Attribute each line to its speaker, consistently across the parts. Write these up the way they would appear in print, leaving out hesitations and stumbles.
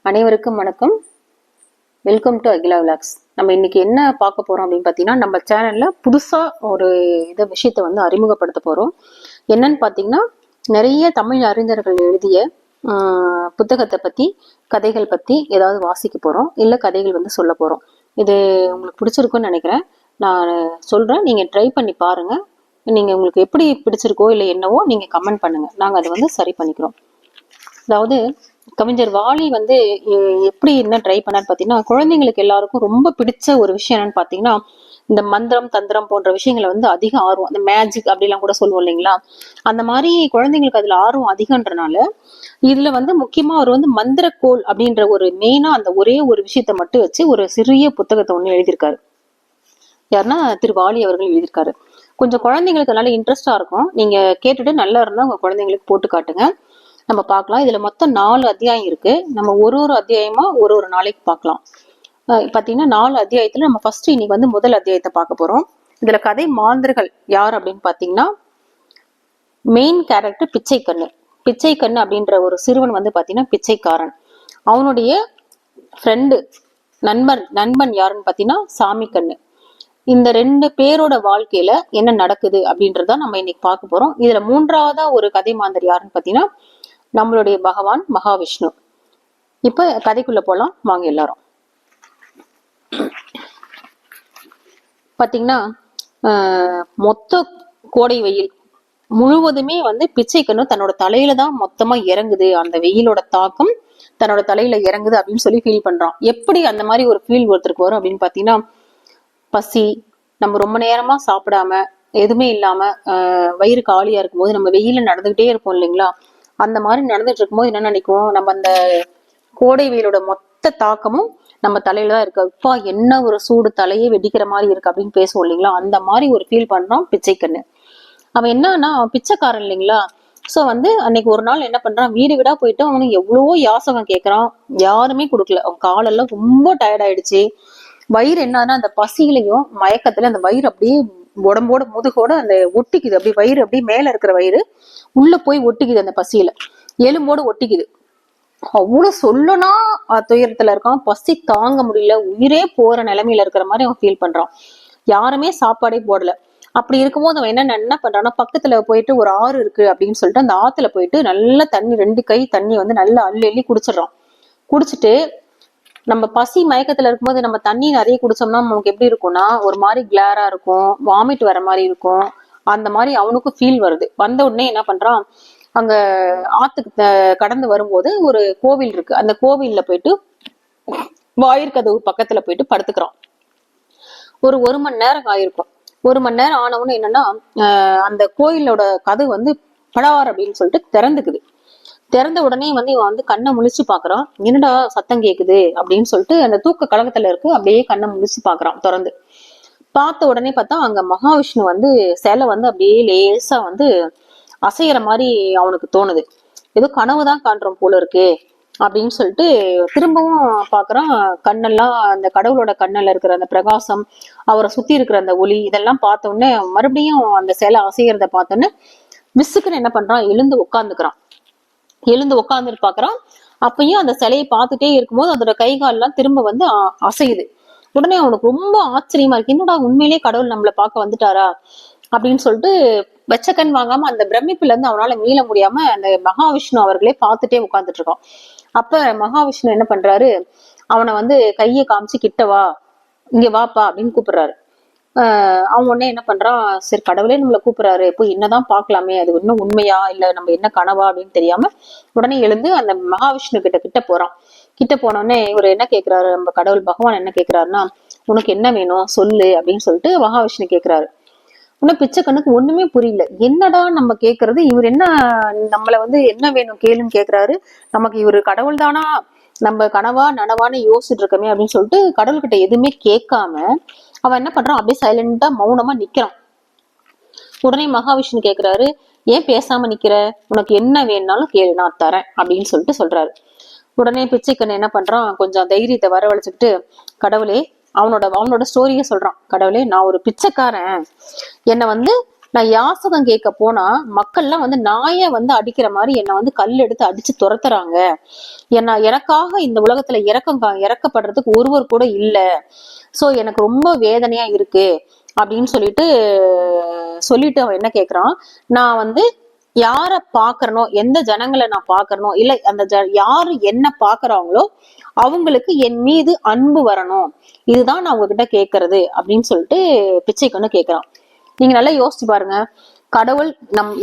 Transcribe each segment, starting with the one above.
Speaker 1: அனைவருக்கும் வணக்கம். Welcome to Akila vlogs. நம்ம இன்னைக்கு என்ன பார்க்க போறோம் அப்படின்னு பார்த்தீங்கன்னா, நம்ம சேனல்ல புதுசா ஒரு விஷயத்தை அறிமுகப்படுத்த போறோம். என்னன்னு பார்த்தீங்கன்னா, நிறைய தமிழ் அறிஞர்கள் எழுதிய புத்தகத்தை பத்தி, கதைகள் பத்தி ஏதாவது வாசிக்க போறோம், இல்ல கதைகள் சொல்ல போறோம். இது உங்களுக்கு பிடிச்சிருக்குன்னு நினைக்கிறேன். நான் சொல்றேன், நீங்க ட்ரை பண்ணி பாருங்க. நீங்க உங்களுக்கு எப்படி பிடிச்சிருக்கோ இல்லை என்னவோ நீங்க கமெண்ட் பண்ணுங்க. நாங்க அதை சரி பண்ணிக்கிறோம். அதாவது கவிஞர் வாலி எப்படி என்ன ட்ரை பண்ணான்னு பாத்தீங்கன்னா, குழந்தைங்களுக்கு எல்லாருக்கும் ரொம்ப பிடிச்ச ஒரு விஷயம் என்னன்னு பாத்தீங்கன்னா, இந்த மந்திரம் தந்திரம் போன்ற விஷயங்களை அதிக ஆர்வம், அந்த மேஜிக் அப்படிலாம் கூட சொல்லுவோம் இல்லைங்களா, அந்த மாதிரி குழந்தைங்களுக்கு அதுல ஆர்வம் அதிகன்றனால இதுல முக்கியமா அவர் மந்திரக்கோள் அப்படின்ற ஒரு மெயினா அந்த ஒரே ஒரு விஷயத்த மட்டும் வச்சு ஒரு சிறிய புத்தகத்தை ஒண்ணு எழுதியிருக்காரு. யாருன்னா திரு வாலி அவர்கள் எழுதியிருக்காரு. கொஞ்சம் குழந்தைங்களுக்கு நல்ல இன்ட்ரெஸ்டா இருக்கும். நீங்க கேட்டுட்டு நல்லா இருந்தா உங்க குழந்தைங்களுக்கு போட்டு காட்டுங்க, நம்ம பார்க்கலாம். இதுல மொத்தம் 4 அத்தியாயம் இருக்கு. நம்ம ஒரு அத்தியாயமா ஒரு நாளைக்கு பார்க்கலாம். பாத்தீங்கன்னா 4 அத்தியாயத்துல நம்ம ஃபர்ஸ்ட் இன்னைக்கு முதல் அத்தியாயத்தை பார்க்க போறோம். இதுல கதை மாந்தர்கள் யார் அப்படின்னு பாத்தீங்கன்னா, மெயின் கேரக்டர் பிச்சைக்கண்ணு. பிச்சைக்கண்ணு அப்படின்ற ஒரு சிறுவன் பாத்தீங்கன்னா பிச்சைக்காரன். அவனுடைய ஃப்ரெண்டு நண்பன் யாருன்னு பாத்தீங்கன்னா சாமி கண்ணு. இந்த 2 பேரோட வாழ்க்கையில என்ன நடக்குது அப்படின்றத நம்ம இன்னைக்கு பார்க்க போறோம். இதுல மூன்றாவதா ஒரு கதை மாந்தர் யாருன்னு பாத்தீங்கன்னா நம்மளுடைய பகவான் மகாவிஷ்ணு. இப்ப கதைக்குள்ள போலாம் வாங்க எல்லாரும். பாத்தீங்கன்னா மொத்த கோடை வெயில் முழுவதுமே பிச்சைக்கண்ணு தன்னோட தலையில தான் மொத்தமா இறங்குது, அந்த வெயிலோட தாக்கம் தன்னோட தலையில இறங்குது அப்படின்னு சொல்லி ஃபீல் பண்றான். எப்படி அந்த மாதிரி ஒரு ஃபீல் ஒருத்தருக்கு வரும் அப்படின்னு பாத்தீங்கன்னா, பசி, நம்ம ரொம்ப நேரமா சாப்பிடாம எதுவுமே இல்லாம வயிறு காலியா இருக்கும் போது நம்ம வெயில நடந்துகிட்டே இருப்போம் இல்லைங்களா, அந்த மாதிரி நடந்துட்டு இருக்கும்போது என்ன நினைக்கும், நம்ம அந்த கோடை வெயிலோட மொத்த தாக்கமும் நம்ம தலையில தான் இருக்கு. அப்பா என்ன ஒரு சூடு, தலையே வெடிக்கிற மாதிரி இருக்கு அப்படின்னு பேசுவோம் இல்லைங்களா, அந்த மாதிரி ஒரு ஃபீல் பண்றான் பிச்சைக்கண்ணு. அவன் என்னன்னா பிச்சைக்காரன் இல்லைங்களா. சோ அன்னைக்கு ஒரு நாள் என்ன பண்றான், வீடு வீடா போயிட்டு அவனுக்கு எவ்வளவோ யாசகம் கேட்கறான், யாருமே கொடுக்கல. அவன் காலெல்லாம் ரொம்ப டயர்ட் ஆயிடுச்சு. வயிறு என்னன்னா அந்த பசியிலையும் மயக்கத்துல அந்த வயிறு அப்படியே உடம்போட முதுகோட அந்த ஒட்டிக்குது. அப்படி வயிறு அப்படியே மேல இருக்கிற வயிறு உள்ள போய் ஒட்டிக்குது, அந்த பசியில எலும்போடு ஒட்டிக்குது. அவ்வளவு சொல்லனா துயரத்துல இருக்கான், பசி தாங்க முடியல, உயிரே போற நிலைமையில இருக்கிற மாதிரி அவன் ஃபீல் பண்றான். யாருமே சாப்பாடே போடல. அப்படி இருக்கும்போது அவன் என்ன பண்றான்னா, பக்கத்துல போயிட்டு ஒரு ஆறு இருக்கு அப்படின்னு சொல்லிட்டு அந்த ஆத்துல போயிட்டு நல்ல தண்ணி 2 கை தண்ணி நல்லா அள்ளி குடிச்சிடறான். குடிச்சிட்டு, நம்ம பசி மயக்கத்துல இருக்கும்போது நம்ம தண்ணி நிறைய குடிச்சோம்னா நமக்கு எப்படி இருக்கும்னா ஒரு மாதிரி கிளாரா இருக்கும், வாமிட் வர மாதிரி இருக்கும். அந்த மாதிரி அவனுக்கும் ஃபீல் வருது. வந்த உடனே என்ன பண்றான், அங்க ஆத்துக்கு கடந்து வரும்போது ஒரு கோவில் இருக்கு, அந்த கோவில்ல போயிட்டு வாயிற்கதவு பக்கத்துல போயிட்டு படுத்துக்கிறான். ஒரு மணி நேரம் ஆயிருக்கும். 1 மணி நேரம் ஆனவனு என்னன்னா அந்த கோயிலோட கதவு படார் அப்படின்னு சொல்லிட்டு திறந்துக்குது. திறந்த உடனே இவன் கண்ணை முழிச்சு பாக்குறான். என்னடா சத்தம் கேக்குது அப்படின்னு சொல்லிட்டு அந்த தூக்க கலகத்துல இருக்கு, அப்படியே கண்ணை முழிச்சு பாக்குறான். திறந்து பார்த்த உடனே பார்த்தா அங்க மகாவிஷ்ணு சிலை அப்படியே லேசா அசைகிற மாதிரி அவனுக்கு தோணுது. ஏதோ கனவுதான் காண்றோம் போல இருக்கு அப்படின்னு சொல்லிட்டு திரும்பவும் பாக்குறான். கண்ணெல்லாம் அந்த கடவுளோட கண்ணுல இருக்கிற அந்த பிரகாசம், அவரை சுத்தி இருக்கிற அந்த ஒளி, இதெல்லாம் பார்த்த உடனே மறுபடியும் அந்த சிலை அசைகிறத பார்த்தோன்னே விசுக்குன்னு என்ன பண்றான், எழுந்து உட்காந்துட்டு பாக்குறான். அப்பயும் அந்த சிலையை பார்த்துட்டே இருக்கும்போது அதோட கை கால்லாம் திரும்ப அசையுது. உடனே அவனுக்கு ரொம்ப ஆச்சரியமா இருக்கு, என்னடா உண்மையிலேயே கடவுள் நம்மளை பார்க்க வந்துட்டாரா அப்படின்னு சொல்லிட்டு வெச்ச கண் வாங்காம அந்த பிரமிப்புல இருந்து அவனால மீள முடியாம அந்த மகாவிஷ்ணு அவர்களே பார்த்துட்டே உட்கார்ந்துட்டு இருக்கான். அப்ப மகாவிஷ்ணு என்ன பண்றாரு, அவனை கையை காமிச்சு கிட்ட வா, இங்க வாப்பா அப்படின்னு கூப்பிடுறாரு. அவன் உடனே என்ன பண்றான், சரி கடவுளே நம்மளை கூப்பிடுறாரு, இப்போ என்னதான் பாக்கலாமே, அது இன்னும் உண்மையா இல்ல நம்ம என்ன கனவா அப்படின்னு தெரியாம உடனே எழுந்து அந்த மகாவிஷ்ணு கிட்ட போறான். கிட்ட போனோடனே இவர் என்ன கேட்கிறாரு, நம்ம கடவுள் பகவான் என்ன கேட்கிறாருன்னா, உனக்கு என்ன வேணும் சொல்லு அப்படின்னு சொல்லிட்டு மகாவிஷ்ணு கேட்கிறாரு. இன்னும் பிச்சைக்கண்ணுக்கு ஒண்ணுமே புரியல, என்னடா நம்ம கேட்கறது, இவர் என்ன நம்மள என்ன வேணும் கேளுன்னு கேட்கிறாரு, நமக்கு இவரு கடவுள் தானா, நம்ம கனவா நனவான்னு யோசிச்சுட்டு இருக்கமே அப்படின்னு சொல்லிட்டு கடவுள்கிட்ட எதுவுமே கேட்காம அவன் என்ன பண்றான், அப்படியே சைலண்டா மௌனமா நிக்கிறான். உடனே மகாவிஷ்ணு கேக்குறாரு, ஏன் பேசாம நிக்கிற, உனக்கு என்ன வேணும்னாலும் கேளு நான் தரேன் அப்படின்னு சொல்றாரு. உடனே பிச்சைக்கண்ணு என்ன பண்றான், கொஞ்சம் தைரியத்தை வரவழைச்சுக்கிட்டு, கடவுளே அவனோட ஸ்டோரிய சொல்றான். கடவுளே நான் ஒரு பிச்சைக்காரன், என்னை நான் யாசகம் கேட்க போனா மக்கள்லாம் வந்து நாயை வந்து அடிக்கிற மாதிரி என்னை வந்து கல் எடுத்து அடிச்சு துரத்துறாங்க. எனக்காக இந்த உலகத்துல இறக்கப்படுறதுக்கு ஒருவர் கூட இல்ல. சோ எனக்கு ரொம்ப வேதனையா இருக்கு அப்படின்னு சொல்லிட்டு அவன் என்ன கேக்குறான், நான் வந்து யார பாக்குறனோ, எந்த ஜனங்களை நான் பாக்குறனோ, இல்ல அந்த யாரு என்ன பாக்குறாங்களோ அவங்களுக்கு என் மீது அன்பு வரணும், இதுதான் நான் உங்ககிட்ட கேக்குறது அப்படின்னு சொல்லிட்டு பிச்சைக்கண்ணு கேக்குறான். நீங்க நல்லா யோசிச்சு பாருங்க, கடவுள்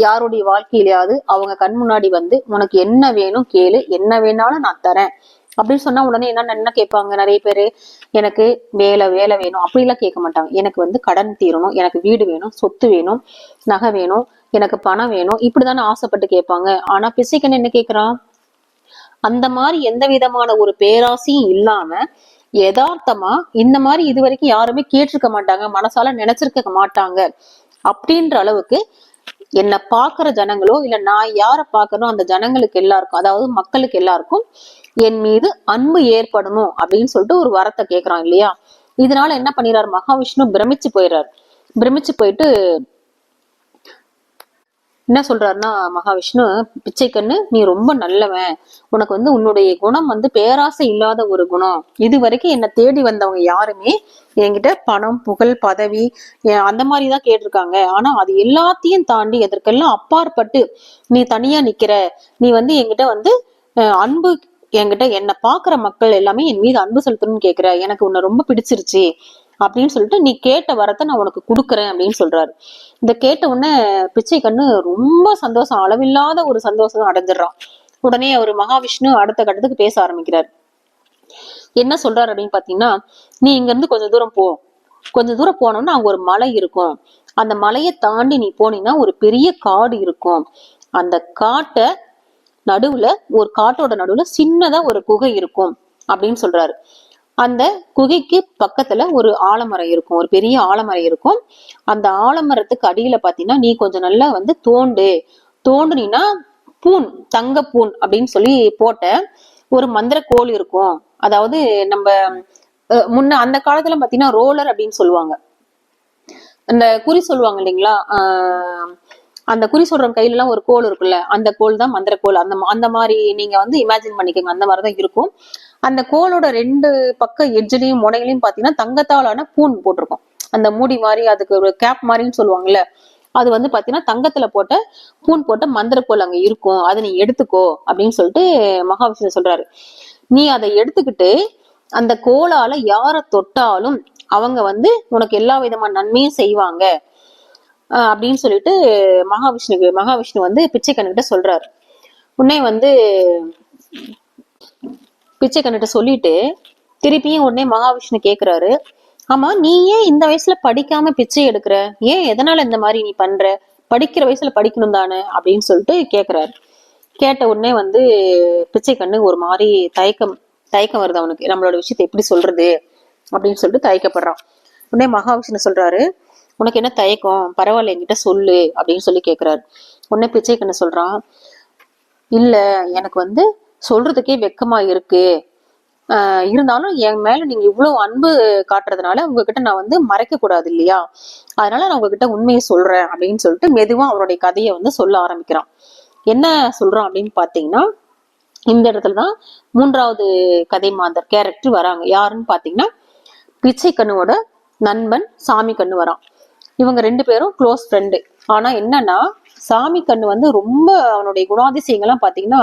Speaker 1: யாருடைய வாழ்க்கையிலயாவது அவங்க கண் முன்னாடி வந்து உனக்கு என்ன வேணும் கேளு, என்ன வேணாலும் நான் தரேன் அப்படின்னு சொன்னா உடனே என்ன கேட்பாங்க நிறைய பேரு, எனக்கு வேலை வேணும் அப்படிலாம் கேட்க மாட்டாங்க. எனக்கு வந்து கடன் தீரணும், எனக்கு வீடு வேணும், சொத்து வேணும், நகை வேணும், எனக்கு பணம் வேணும், இப்படிதானே ஆசைப்பட்டு கேட்பாங்க. ஆனா பிச்சைக்கண்ணு என்ன கேட்கிறான், அந்த மாதிரி எந்த விதமான ஒரு பேராசையும் இல்லாம யதார்த்தமா இந்த மாதிரி இது வரைக்கும் யாருமே கேட்டிருக்க மாட்டாங்க, மனசால நினைச்சிருக்க மாட்டாங்க அப்படின்ற அளவுக்கு என்னை பாக்குற ஜனங்களோ இல்ல நான் யார பாக்கணும் அந்த ஜனங்களுக்கு எல்லாருக்கும், அதாவது மக்களுக்கு எல்லாருக்கும் என் மீது அன்பு ஏற்படணும் அப்படின்னு சொல்லிட்டு ஒரு வரத்தை கேட்கிறான் இல்லையா. இதனால என்ன பண்ணிடுறாரு, மகாவிஷ்ணு பிரமிச்சு போயிட்டு என்ன சொல்றாருன்னா, மகாவிஷ்ணு, பிச்சைக்கண்ணு நீ ரொம்ப நல்லவன், உனக்கு வந்து உன்னுடைய குணம் வந்து பேராசை இல்லாத ஒரு குணம். இது வரைக்கும் என்னை தேடி வந்தவங்க யாருமே என்கிட்ட பணம் புகழ் பதவி அந்த மாதிரிதான் கேட்டிருக்காங்க. ஆனா அது எல்லாத்தையும் தாண்டி எதற்கெல்லாம் அப்பாற்பட்டு நீ தனியா நிக்கிற, நீ வந்து என்கிட்ட வந்து அன்பு, என்கிட்ட என்னை பாக்குற மக்கள் எல்லாமே என் மீது அன்பு செலுத்தணும்னு கேக்குற, எனக்கு உன்னை ரொம்ப பிடிச்சிருச்சு அப்படின்னு சொல்லிட்டு நீ கேட்ட வரத்தை நான் உனக்கு கொடுக்குறேன் அப்படின்னு சொல்றாரு. இந்த கேட்ட உடனே பிச்சைக்கண்ணு ரொம்ப சந்தோஷம், அளவில்லாத ஒரு சந்தோஷம் அடைஞ்சிடறான். உடனே அவர் மகாவிஷ்ணு அடுத்த கட்டத்துக்கு பேச ஆரம்பிக்கிறார். என்ன சொல்றாரு அப்படின்னு பாத்தீங்கன்னா, நீ இங்க இருந்து கொஞ்சம் தூரம் போனோம்னா அங்க ஒரு மலை இருக்கும், அந்த மலையை தாண்டி நீ போனீங்கன்னா ஒரு பெரிய காடு இருக்கும், அந்த காட்டோட நடுவுல சின்னதா ஒரு குகை இருக்கும் அப்படின்னு சொல்றாரு. அந்த குகைக்கு பக்கத்துல ஒரு ஆலமரம் இருக்கும், ஒரு பெரிய ஆலமரம் இருக்கும். அந்த ஆலமரத்துக்கு அடியில பாத்தீங்கன்னா நீ கொஞ்சம் நல்லா வந்து தோண்டுனீன்னா தங்க பூன் அப்படின்னு சொல்லி போட்ட ஒரு மந்திர கோல் இருக்கும். அதாவது நம்ம முன்ன அந்த காலத்துல பாத்தீங்கன்னா ரோலர் அப்படின்னு சொல்லுவாங்க, அந்த குறி சொல்லுவாங்க இல்லைங்களா, அந்த குறி சொல்றவங்க கையில எல்லாம் ஒரு கோல் இருக்குல்ல, அந்த கோல் தான் மந்திர கோல். அந்த மாதிரி நீங்க வந்து இமேஜின் பண்ணிக்கோங்க, அந்த மாதிரிதான் இருக்கும். அந்த கோலோட 2 பக்க எட்ஜ்லயும் முனையிலையும் பாத்தீங்கன்னா தங்கத்தாலான பூன் போட்டிருக்கும், அந்த மூடி மாதிரி, அதுக்கு ஒரு கேப் மாதிரின்னு சொல்லுவாங்கல்ல, அது வந்து பாத்தீங்கன்னா தங்கத்துல பூன் போட்ட மந்திர கோல் அங்க இருக்கும், அதை நீ எடுத்துக்கோ அப்படின்னு சொல்லிட்டு மகாவிஷ்ணு சொல்றாரு. நீ அதை எடுத்துக்கிட்டு அந்த கோலால யார தொட்டாலும் அவங்க வந்து உனக்கு எல்லா விதமான நன்மையும் செய்வாங்க அப்படின்னு சொல்லிட்டு மகாவிஷ்ணு வந்து பிச்சைக்கண்ணுகிட்ட சொல்றாரு. உடனே வந்து பிச்சைக்கண்ணுகிட்ட சொல்லிட்டு திருப்பியும் உடனே மகாவிஷ்ணு கேக்குறாரு, ஆமா நீ ஏன் இந்த வயசுல படிக்காம பிச்சை எடுக்கிற, ஏன் எதனால இந்த மாதிரி நீ பண்ற, படிக்கிற வயசுல படிக்கணும் தானே அப்படின்னு சொல்லிட்டு கேக்குறாரு. கேட்ட உடனே வந்து பிச்சைக்கண்ணு ஒரு மாதிரி தயக்கம் வருது அவனுக்கு, நம்மளோட விஷயத்த எப்படி சொல்றது அப்படின்னு சொல்லிட்டு தயக்கப்படுறான். உடனே மகாவிஷ்ணு சொல்றாரு, உனக்கு என்ன தயக்கம், பரவாயில்ல என்கிட்ட சொல்லு அப்படின்னு சொல்லி கேக்குறாரு. உடனே பிச்சைக்கண்ணு சொல்றான், இல்ல எனக்கு வந்து சொல்றதுக்கே வெக்கமா இருக்கு, இருந்தாலும் என் மேல நீங்க இவ்வளவு அன்பு காட்டுறதுனால உங்ககிட்ட நான் வந்து மறைக்க கூடாது இல்லையா, அதனால நான் உங்ககிட்ட உண்மையை சொல்றேன் அப்படின்னு சொல்லிட்டு மெதுவா அவனுடைய கதையை வந்து சொல்ல ஆரம்பிக்கிறான். என்ன சொல்றான் அப்படின்னு பாத்தீங்கன்னா, இந்த இடத்துலதான் 3வது கதை மாந்தர் கேரக்டர் வராங்க. யாருன்னு பாத்தீங்கன்னா பிச்சைக்கண்ணுவோட நண்பன் சாமி கண்ணு வரான். இவங்க 2 பேரும் க்ளோஸ் ஃப்ரெண்டு. ஆனா என்னன்னா, சாமி கண்ணு வந்து ரொம்ப அவனுடைய குணாதிசயங்கள்லாம் பாத்தீங்கன்னா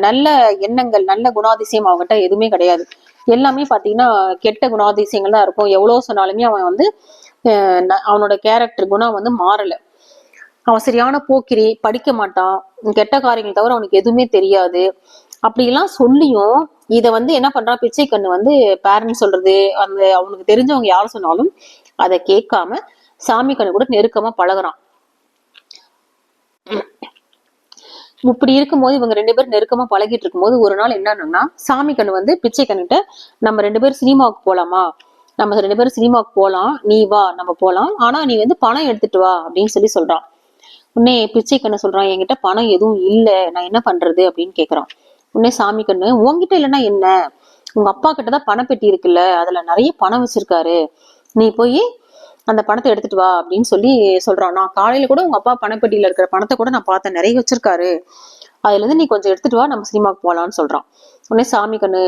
Speaker 1: நல்ல எண்ணங்கள், நல்ல குணாதிசயம் அவங்ககிட்ட எதுவுமே கிடையாது. எல்லாமே பாத்தீங்கன்னா கெட்ட குணாதிசயங்கள் தான் இருக்கும். எவ்வளவு சொன்னாலுமே அவன் வந்து அவனோட கேரக்டர் குணம் வந்து மாறல. அவன் சரியான போக்கிரி, படிக்க மாட்டான், கெட்ட காரியங்கள் தவிர அவனுக்கு எதுவுமே தெரியாது. அப்படிலாம் சொல்லியும் இத வந்து என்ன பண்றான் பிச்சைக்கண்ணு வந்து, பேரண்ட்ஸ் சொல்றது அந்த அவனுக்கு தெரிஞ்சவங்க யாரும் சொன்னாலும் அதை கேட்காம சாமி கண்ணு கூட நெருக்கமா பழகுறான். இப்படி இருக்கும்போது இவங்க 2 பேரும் நெருக்கமா பழகிட்டு இருக்கும்போது ஒரு நாள் என்னன்னா, சாமி கண்ணு வந்து பிச்சை கண்ணுகிட்ட, நம்ம 2 பேரும் சினிமாவுக்கு போலாமா, நம்ம 2 பேரும் சினிமாவுக்கு போலாம், நீ வா நம்ம போலாம், ஆனா நீ வந்து பணம் எடுத்துட்டு வா அப்படின்னு சொல்றான். உடனே பிச்சை கண்ணு சொல்றான், என்கிட்ட பணம் எதுவும் இல்ல, நான் என்ன பண்றது அப்படின்னு கேக்குறான். உடனே சாமி கண்ணு, உன்கிட்ட இல்லைன்னா என்ன, உங்க அப்பா கிட்டதான் பணப்பெட்டி இருக்குல்ல, அதுல நிறைய பணம் வச்சிருக்காரு, நீ போய் அந்த பணத்தை எடுத்துட்டு வா அப்படின்னு சொல்லி சொல்றான். நான் காலையில கூட உங்க அப்பா பணப்பெட்டியில இருக்கிற பணத்தை கூட நான் பார்த்தேன், நிறைய வச்சிருக்காரு, அதுல இருந்து நீ கொஞ்சம் எடுத்துட்டு வா, நம்ம சினிமாவுக்கு போலான்னு சொல்றான். உடனே சாமி கண்ணு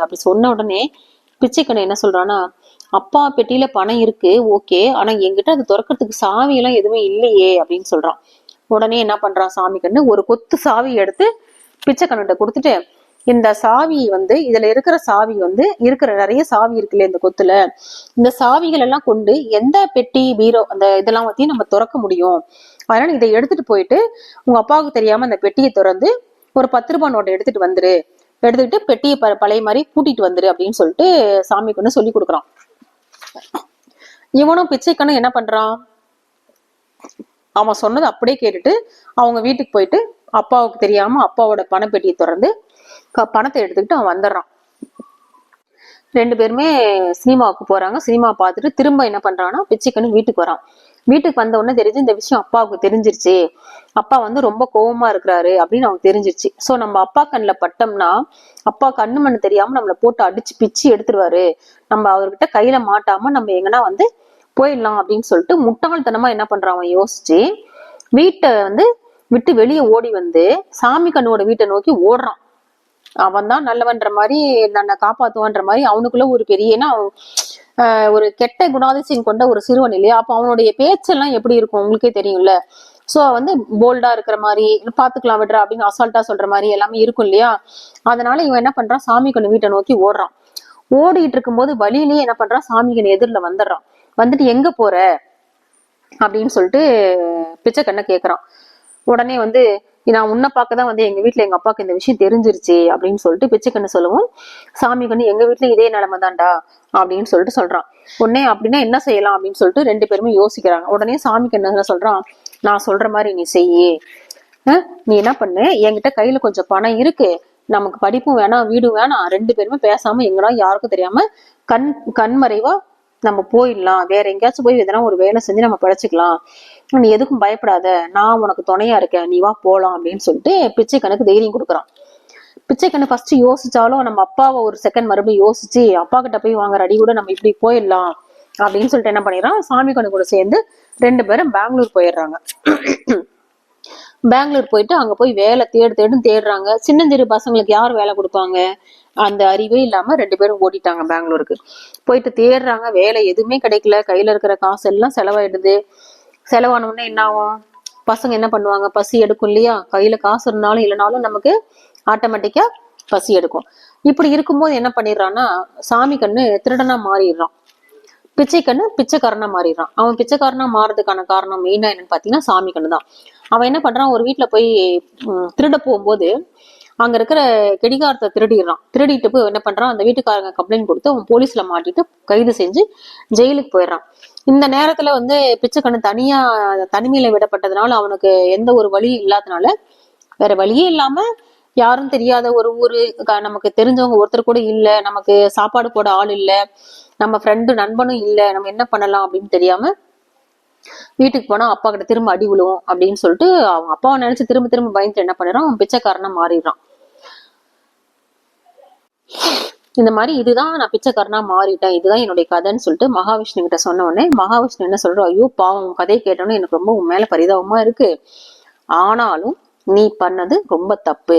Speaker 1: அப்படி சொன்ன உடனே பிச்சை கண்ணு என்ன சொல்றான்னா, அப்பா பெட்டியில பணம் இருக்கு ஓகே, ஆனா என்கிட்ட அது திறக்கிறதுக்கு சாவி எல்லாம் எதுவுமே இல்லையே அப்படின்னு சொல்றான். உடனே என்ன பண்றான் சாமி கண்ணு, ஒரு கொத்து சாவி எடுத்து பிச்சை கண்ணுகிட்ட கொடுத்துட்டு, இந்த சாவி வந்து இதுல இருக்கிற சாவி வந்து இருக்கிற நிறைய சாவி இருக்குல்ல இந்த கொத்துல, இந்த சாவிகள் எல்லாம் கொண்டு எந்த பெட்டி பீரோ அந்த இதெல்லாம் பத்தி நம்ம திறக்க முடியும், அதனால இதை எடுத்துட்டு போயிட்டு உங்க அப்பாவுக்கு தெரியாம அந்த பெட்டியை திறந்து ஒரு 10 ரூபாய் நோட்டை எடுத்துட்டு வந்துரு, எடுத்துக்கிட்டு பெட்டியை பழைய மாதிரி பூட்டிட்டு வந்துரு அப்படின்னு சொல்லிட்டு சாமி கண்ணு சொல்லி கொடுக்குறான். இவனும் பிச்சைக்கண்ணு என்ன பண்றான், அவன் சொன்னது அப்படியே கேட்டுட்டு அவங்க வீட்டுக்கு போயிட்டு அப்பாவுக்கு தெரியாம அப்பாவோட பணப்பெட்டியை திறந்து பணத்தை எடுத்துக்கிட்டு அவன் வந்துடுறான். 2 பேருமே சினிமாவுக்கு போறாங்க. சினிமா பார்த்துட்டு திரும்ப என்ன பண்றான்னா பிச்சைக்கண்ணு வீட்டுக்கு வரான். வீட்டுக்கு வந்த உடனே தெரிஞ்சு இந்த விஷயம் அப்பாவுக்கு தெரிஞ்சிருச்சு, அப்பா வந்து ரொம்ப கோவமா இருக்கிறாரு அப்படின்னு அவனுக்கு தெரிஞ்சிருச்சு. சோ நம்ம அப்பா கண்ணில் பட்டோம்னா அப்பா கண்ணு மண்ணு தெரியாம நம்மளை போட்டு அடிச்சு பிச்சு எடுத்துருவாரு, நம்ம அவர்கிட்ட கையில மாட்டாம நம்ம எங்கன்னா வந்து போயிடலாம் அப்படின்னு சொல்லிட்டு முட்டாள்தனமா என்ன பண்றான் அவன் யோசிச்சு வீட்டை வந்து விட்டு வெளியே ஓடி வந்து சாமி கண்ணோட வீட்டை நோக்கி ஓடுறான். அவன் தான் நல்லவன்ற மாதிரி தன்னை காப்பாத்துவான்ற மாதிரி அவனுக்குள்ள ஒரு பெரிய ஒரு கெட்ட குணாதிசயம் கொண்ட ஒரு சிறுவன் இல்லையா, அப்ப அவனுடைய பேச்செல்லாம் எப்படி இருக்கும் உங்களுக்கே தெரியும்ல. சோ வந்து போல்டா இருக்கிற மாதிரி பாத்துக்கலாம் விடுறா அப்படின்னு அசால்ட்டா சொல்ற மாதிரி எல்லாமே இருக்கும் இல்லையா. அதனால இவன் என்ன பண்றான் சாமி கண்ணு வீட்டை நோக்கி ஓடுறான். ஓடிட்டு இருக்கும்போது வழியிலேயே என்ன பண்றான் சாமி கண்ணு எதிரில வந்துடுறான். வந்துட்டு எங்க போற அப்படின்னு சொல்லிட்டு பிச்சை கண்ணை கேக்குறான். உடனே வந்து நான் உன்னை பார்க்கதான் வந்து எங்க வீட்டுல எங்க அப்பாவுக்கு இந்த விஷயம் தெரிஞ்சிருச்சு அப்படின்னு சொல்லிட்டு பிச்சை கண்ணு சொல்லவும் சாமி கண்ணு எங்க வீட்டுல இதே நிலைமை தான்டா அப்படின்னு சொல்லிட்டு சொல்றான். உடனே அப்படின்னா என்ன செய்யலாம் அப்படின்னு சொல்லிட்டு 2 பேருமே யோசிக்கிறாங்க. உடனே சாமி கண்ணு என்ன சொல்றான், நான் சொல்ற மாதிரி நீ செய்யி, நீ என்ன பண்ணு, என்கிட்ட கையில கொஞ்சம் பணம் இருக்கு, நமக்கு படிப்பும் வேணாம் வீடும் வேணாம், 2 பேருமே பேசாம எங்கடா யாருக்கும் தெரியாம கண்மறைவா நம்ம போயிடலாம், வேற எங்கேயாச்சும் போய் எதனா ஒரு வேலை செஞ்சு நம்ம படைச்சுக்கலாம், நீ எதுக்கும் பயப்படாத, நான் உனக்கு துணையா இருக்கேன், நீ வா போலாம் அப்படின்னு சொல்லிட்டு பிச்சை கண்ணுக்கு தைரியம் கொடுக்குறான். பிச்சை கண்ணு ஃபர்ஸ்ட் யோசிச்சாலும் நம்ம அப்பாவை ஒரு செகண்ட் மறுபடியும் யோசிச்சு அப்பா கிட்ட போய் வாங்குற அடி கூட நம்ம இப்படி போயிடலாம் அப்படின்னு சொல்லிட்டு என்ன பண்ணிடுறான் சாமி கண்ணு கூட சேர்ந்து 2 பேரும் பெங்களூர் போயிடுறாங்க. பெங்களூர் போயிட்டு அங்க போய் வேலை தேடுறாங்க. சின்னஞ்சிறு பசங்களுக்கு யார் வேலை கொடுப்பாங்க, அந்த அறிவே இல்லாம 2 பேரும் ஓடிட்டாங்க பெங்களூருக்கு. போயிட்டு தேடுறாங்க, வேலை எதுவுமே கிடைக்கல, கையில இருக்கிற காசு எல்லாம் செலவாயிடுது. செலவான உடனே என்ன ஆகும், பசங்க என்ன பண்ணுவாங்க, பசி எடுக்கும் இல்லையா, கையில காசு இருந்தாலும் இல்லைனாலும் நமக்கு ஆட்டோமேட்டிக்கா பசி எடுக்கும். இப்படி இருக்கும்போது என்ன பண்ணிடுறான்னா சாமி கண்ணு திருடனா மாறிடுறான், பிச்சை கண்ணு பிச்சைக்காரனா மாறிடுறான். அவன் பிச்சைக்காரனா மாறதுக்கான காரணம் மெயினா என்னன்னு பாத்தீங்கன்னா சாமி கண்ணு தான். அவன் என்ன பண்றான், ஒரு வீட்டுல போய் திருட போகும்போது அங்க இருக்கிற கெடிகாரத்தை திருடிட்டு போய் என்ன பண்றான், அந்த வீட்டுக்காரங்க கம்ப்ளைண்ட் கொடுத்து அவன் போலீஸ்ல மாட்டிட்டு கைது செஞ்சு ஜெயிலுக்கு போயிடுறான். இந்த நேரத்துல வந்து பிச்சை கண்ணு தனிமையில விடப்பட்டதுனால அவனுக்கு எந்த ஒரு வழி இல்லாதனால, வேற வழியே இல்லாம யாரும் தெரியாத ஒரு ஊரு, நமக்கு தெரிஞ்சவங்க ஒருத்தர் கூட இல்ல, நமக்கு சாப்பாடு போட ஆள் இல்ல, நம்ம ஃப்ரெண்டு நண்பனும் இல்ல, நம்ம என்ன பண்ணலாம் அப்படின்னு தெரியாம வீட்டுக்கு போனா அப்பா கிட்ட திரும்ப அடி விழுவும் அப்படின்னு சொல்லிட்டு அவங்க அப்பாவை நினைச்சு திரும்ப திரும்ப பயந்துட்டு என்ன பண்ணிடுறான், அவன் பிச்சைக்காரனா மாறிடுறான். இந்த மாதிரி இதுதான் நான் பிச்சைக்காரனா மாறிட்டேன், இதுதான் என்னுடைய கதைன்னு சொல்லிட்டு மகாவிஷ்ணு கிட்ட சொன்ன உடனே மகாவிஷ்ணு என்ன சொல்றோம், ஐயோ பாவம் கதையை கேட்டோன்னு எனக்கு ரொம்ப உன் மேல பரிதாபமா இருக்கு, ஆனாலும் நீ பண்ணது ரொம்ப தப்பு.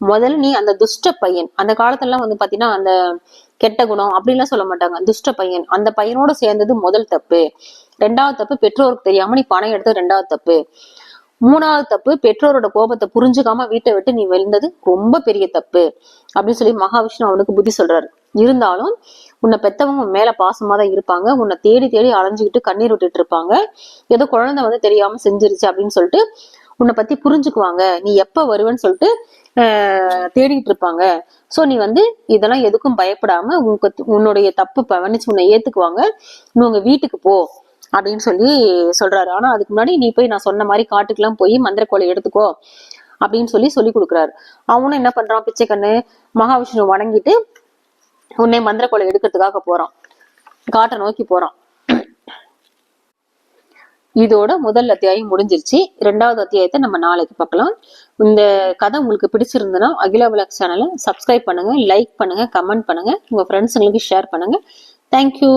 Speaker 1: முதல்ல நீ அந்த துஷ்ட பையன், அந்த காலத்துல எல்லாம் வந்து பாத்தீங்கன்னா அந்த கெட்ட குணம் அப்படின்லாம் சொல்ல மாட்டாங்க, துஷ்ட பையன், அந்த பையனோட சேர்ந்தது முதல் தப்பு. 2வது தப்பு பெற்றோருக்கு தெரியாம நீ பணம் எடுத்தது 2வது தப்பு. 3வது தப்பு பெற்றோரோட கோபத்தை புரிஞ்சுக்காம வீட்டை விட்டு நீ வெளிந்தது ரொம்ப பெரிய தப்பு அப்படின்னு சொல்லி மகாவிஷ்ணு அவனுக்கு புத்தி சொல்றாரு. இருந்தாலும் உன்னை பெத்தவங்க உன் மேல பாசமா தான் இருப்பாங்க, உன்னை தேடி தேடி அலைஞ்சுக்கிட்டு கண்ணீர் விட்டுட்டு இருப்பாங்க, ஏதோ குழந்தை வந்து தெரியாம செஞ்சிருச்சு அப்படின்னு சொல்லிட்டு உன்னை பத்தி புரிஞ்சுக்குவாங்க, நீ எப்ப வருவேன்னு சொல்லிட்டு தேடிட்டு இருப்பாங்க. சோ நீ வந்து இதெல்லாம் எதுக்கும் பயப்படாம உன்னுடைய தப்பு மன்னிச்சு உன்னை ஏத்துக்குவாங்க, நீ உங்க வீட்டுக்கு போ அப்படின்னு சொல்லி சொல்றாரு. ஆனா அதுக்கு முன்னாடி நீ போய் நான் சொன்ன மாதிரி காட்டுக்கெல்லாம் போய் மந்திரக்கோலை எடுத்துக்கோ அப்படின்னு சொல்லி கொடுக்குறாரு. அவனும் என்ன பண்றான், பிச்சை கண்ணு மகாவிஷ்ணு வணங்கிட்டு உன்னை மந்திரக்கோலை எடுக்கிறதுக்காக போறான், காட்டை நோக்கி போறான். இதோட முதல் அத்தியாயம் முடிஞ்சிருச்சு. 2வது அத்தியாயத்தை நம்ம நாளைக்கு பார்க்கலாம். இந்த கதை உங்களுக்கு பிடிச்சிருந்ததுன்னா அகிலா விலாக்ஸ் சேனலை சப்ஸ்கிரைப் பண்ணுங்க, லைக் பண்ணுங்க, கமெண்ட் பண்ணுங்க, உங்க ஃப்ரெண்ட்ஸுங்களுக்கு ஷேர் பண்ணுங்க. தேங்க்யூ.